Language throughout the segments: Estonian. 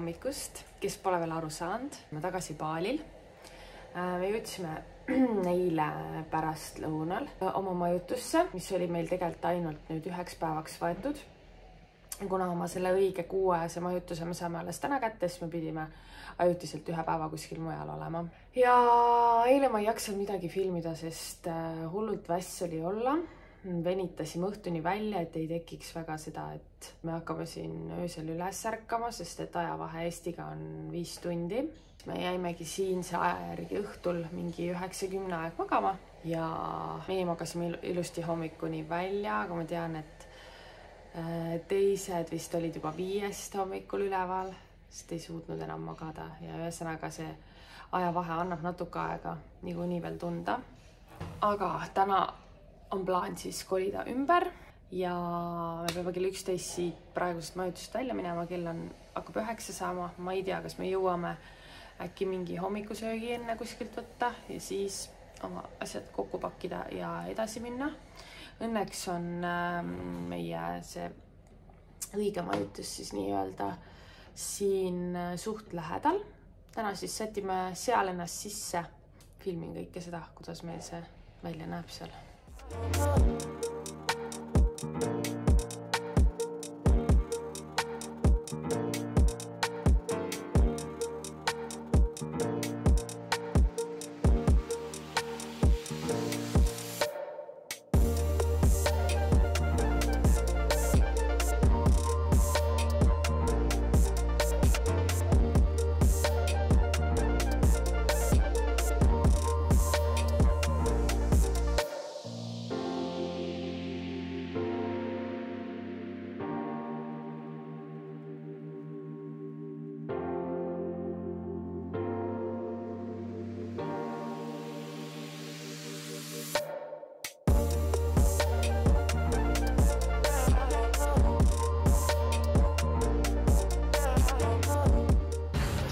hommikust, kes pole veel aru saanud, me tagasi Balil. Me jõudsime eile pärastlõunal oma majutusse, mis oli meil tegelikult ainult nüüd 1 päevaks võetud. Kuna oma selle õige kuuajase majutuse me saame alles täna kätte, siis me pidime ajutiselt 1 päeva kuskil mujal olema. Ja eile ma ei jaksanud midagi filmida, sest hullult väss oli olla. Venitasime õhtuni välja, et ei tekiks väga seda, et me hakkame siin öösel üles ärkama, sest et ajavahe Eestiga on 5 tundi. Me jäimegi siinse aja järgi õhtul mingi 9-10 aeg magama ja meie magasime ilusti hommikuni välja, aga ma tean, et teised vist olid juba 5 hommikul üleval, sest ei suutnud enam magada ja ühesõnaga see ajavahe annab natuke aega niikuinii veel tunda. Aga täna on plaan siis kolida ümber ja me peame kell 11 siit praegusest majutust välja minema, kell hakkab 9 saama. Ma ei tea, kas me jõuame äkki mingi hommikusöögi enne kuskilt võtta ja siis oma asjad kokku pakkida ja edasi minna. Õnneks on meie see õige majutus siis nii-öelda siin suht lähedal. Täna siis sätime seal ennast sisse, filmin kõike seda, kuidas meil see välja näeb seal.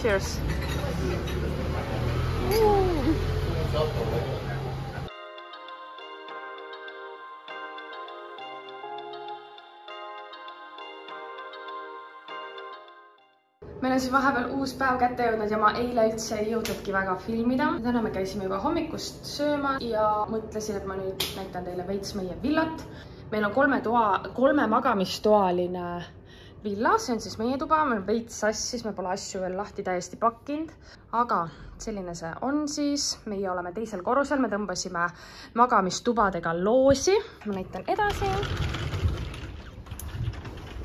Cheers! Meil on siis vahepeal uus päev kätte jõudnud ja ma eile üldse ei jõudnudki väga filmida. Täna me käisime juba hommikust sööma ja mõtlesin, et ma nüüd näitan teile veits meie villat. Meil on 3 magamistoaline villa, see on siis meie tuba, meil on veits sassis, me pole asju veel lahti täiesti pakkinud, aga selline see on siis. Meie oleme 2. korrusel, me tõmbasime magamistubadega loosi. Ma näitan edasi.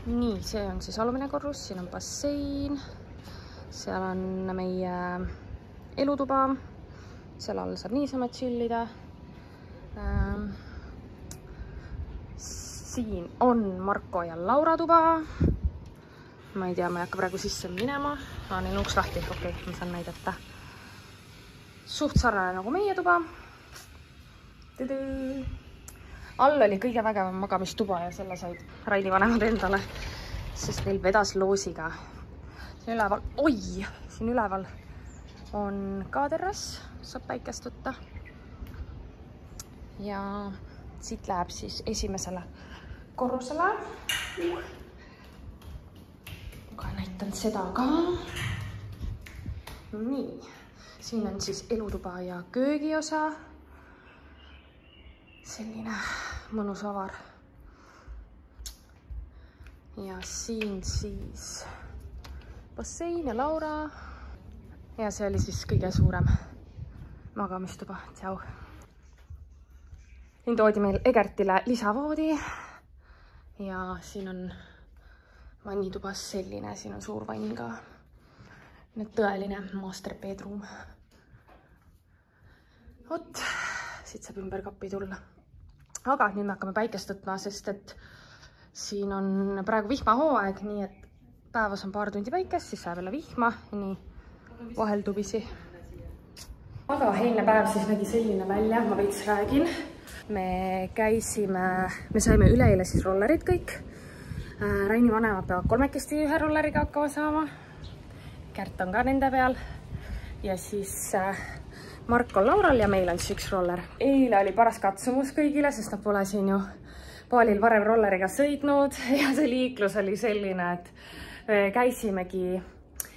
Nii, see on siis alumine korrus, siin on bassein, seal on meie elutuba, seal all saab niisama chillida. Siin on Marko ja Laura tuba. Ma ei tea, ma ei hakka praegu sisse minema. Neil on uks lahti, okei, ma saan näidata. Suht sarnane nagu meie tuba. All oli kõige vägevam magamistuba ja selle said Raili vanemad endale, sest neil vedas loosiga. Siin üleval, siin üleval on ka terrass, saab päikest võtta. Ja siit läheb siis esimesele korrusele. Aga näitan seda ka. Nii, siin on siis elutuba ja köögiosa. Selline mõnus avar. Ja siin siis bassein ja Laura. Ja see oli siis kõige suurem magamistuba. Tšau. Siin toodi meil Egertile lisavoodi. Ja siin on vannitubas selline, siin on suur vann ka. Nüüd tõeline master bedroom. Oot, siit saab ümber kappi tulla. Aga nüüd me hakkame päikest võtma, sest et siin on praegu vihmahooaeg, nii et päevas on paar tundi päikest, siis saab jälle vihma, nii vaheldubisi. Aga eilne päev siis nägi selline välja, ma veits räägin. Me saime üleeile siis rollerid kõik. Raini vanemad peavad 3 ühe rolleriga hakkama saama. Kärt on ka nende peal. Ja siis Mark on Laural ja meil on siis 1 roller. Eile oli paras katsumus kõigile, sest nad pole siin ju Balil varem rolleriga sõidnud ja see liiklus oli selline, et käisimegi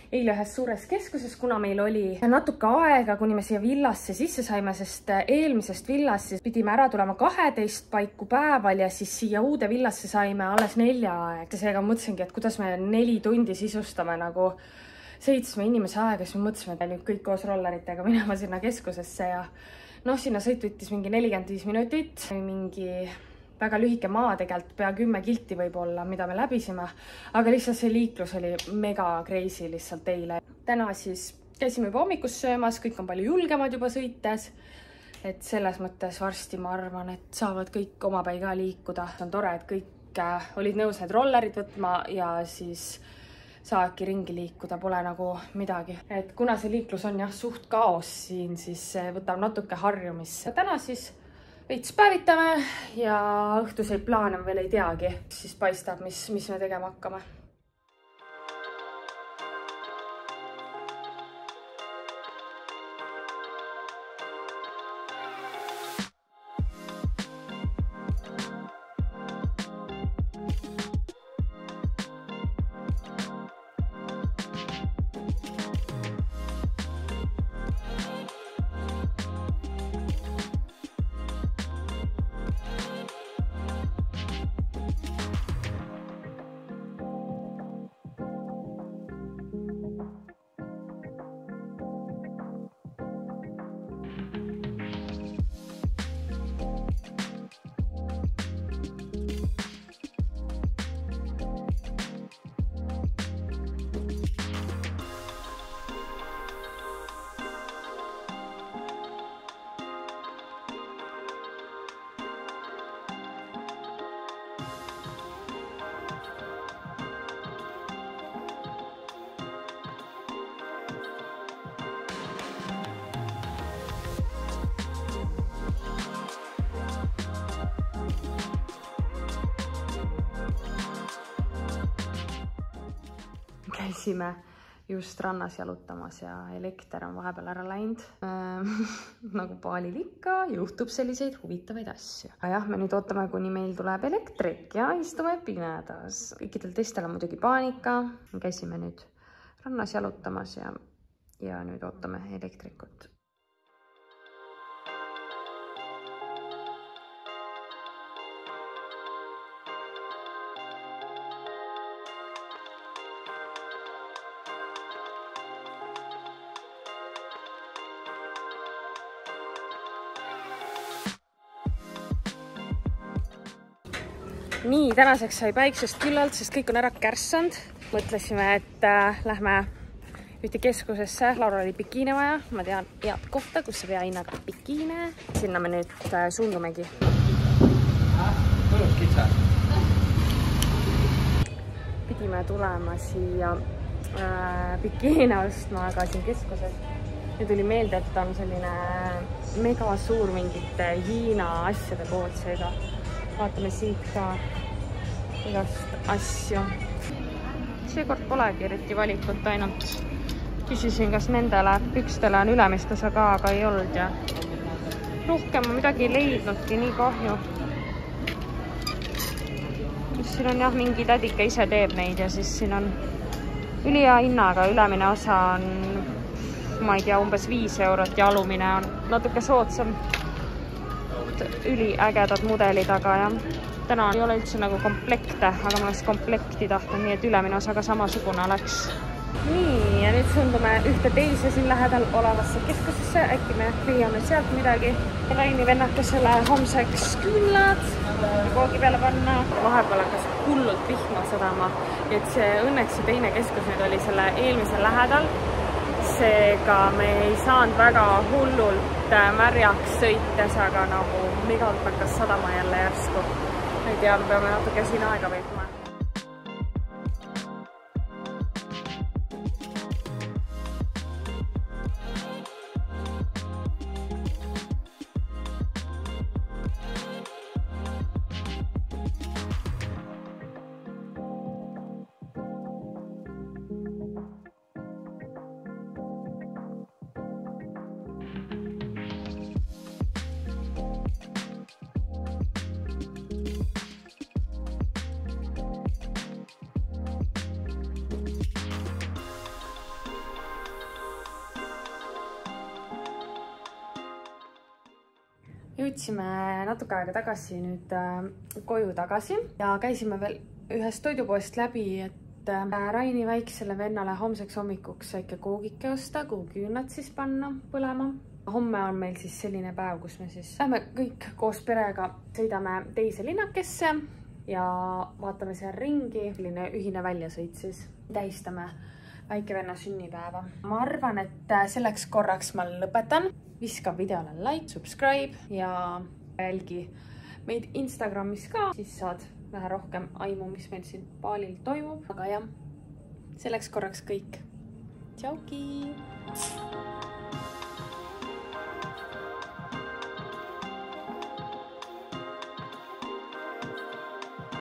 eile ühes suures keskuses, kuna meil oli natuke aega, kuni me siia villasse sisse saime, sest eelmisest villast siis pidime ära tulema 12 paiku päeval ja siis siia uude villasse saime alles 4 aeg. Seega mõtlesingi, et kuidas me 4 tundi sisustame nagu 7 inimese aega, siis me mõtlesime, et nüüd kõik koos rolleritega minema sinna keskusesse ja noh, sinna sõit võttis mingi 45 minutit, mingi väga lühike maa tegelikult, pea 10 kilti võib-olla, mida me läbisime, aga lihtsalt see liiklus oli mega crazy lihtsalt eile. Täna siis käisime juba hommikus söömas, kõik on palju julgemad juba sõites, et selles mõttes varsti ma arvan, et saavad kõik omapäi ka liikuda. On tore, et kõik olid nõus need rollerid võtma ja siis saadki ringi liikuda, pole nagu midagi. Et kuna see liiklus on jah suht kaos siin, siis võtab natuke harjumisse. Täna siis veits päevitame ja õhtuseid plaane veel ei teagi, siis paistab, mis me tegema hakkame. Käisime just rannas jalutamas ja elekter on vahepeal ära läinud. Nagu Baalil ikka juhtub selliseid huvitavaid asju. Aga jah, me nüüd ootame, kuni meil tuleb elektrik ja istume pimedas. Kõikidel teistel on muidugi paanika. Käisime nüüd rannas jalutamas ja nüüd ootame elektrikut. Nii, tänaseks sai päiksest küllalt, sest kõik on ära kärssanud. Mõtlesime, et lähme ühte keskusesse. Laura oli bikiine vaja. Ma tean head kohta, kus saab hea hinnaga bikiine. Sinna me nüüd suundumegi. Pidime tulema siia bikiine ostma, aga siin keskuses. Nüüd tuli meelde, et on selline mega suur mingite Hiina asjade poolt seega. Vaatame siit ka igast asju. Seekord polegi eriti valikut, ainult küsisin, kas nendele pükstele on ülemiste osa ka, aga ei olnud ja rohkem midagi ei leidnudki, nii kahju. Siin on jah, mingi tädike ise teeb neid ja siis siin on ülihea hinnaga, ülemine osa on, ma ei tea, umbes 5 eurot ja alumine on natuke soodsam. Üliägedad mudelid, aga jah, täna ei ole üldse nagu komplekte, aga ma oleks komplekti tahtnud, nii et ülemine osa ka samasugune oleks. Nii, ja nüüd suundume ühte teise siin lähedal olevasse keskusesse, äkki me leiame sealt midagi. Raini vennakesele homseks küünlad, koogi peale panna. Vahepeal hakkas hullult vihma sadama, et see õnneks see teine keskus nüüd oli selle eelmise lähedal. Seega me ei saanud väga hullult märjaks sõites, aga nagu megalt hakkas sadama jälle järsku. Ei tea, me peame natuke siin aega veetma. Jõudsime natuke aega tagasi nüüd koju tagasi ja käisime veel ühest toidupoest läbi, et Raini väiksele vennale homseks hommikuks väike koogike osta, kuhu küünlad siis panna põlema. Homme on meil siis selline päev, kus me siis lähme kõik koos perega, sõidame teise linnakesse ja vaatame seal ringi. Selline ühine väljasõit siis. Tähistame väikevenna sünnipäeva. Ma arvan, et selleks korraks ma lõpetan. Viska videole like, subscribe ja jälgi meid Instagramis ka. Siis saad vähe rohkem aimu, mis meil siin Baalil toimub. Aga jah, selleks korraks kõik. Tšauki!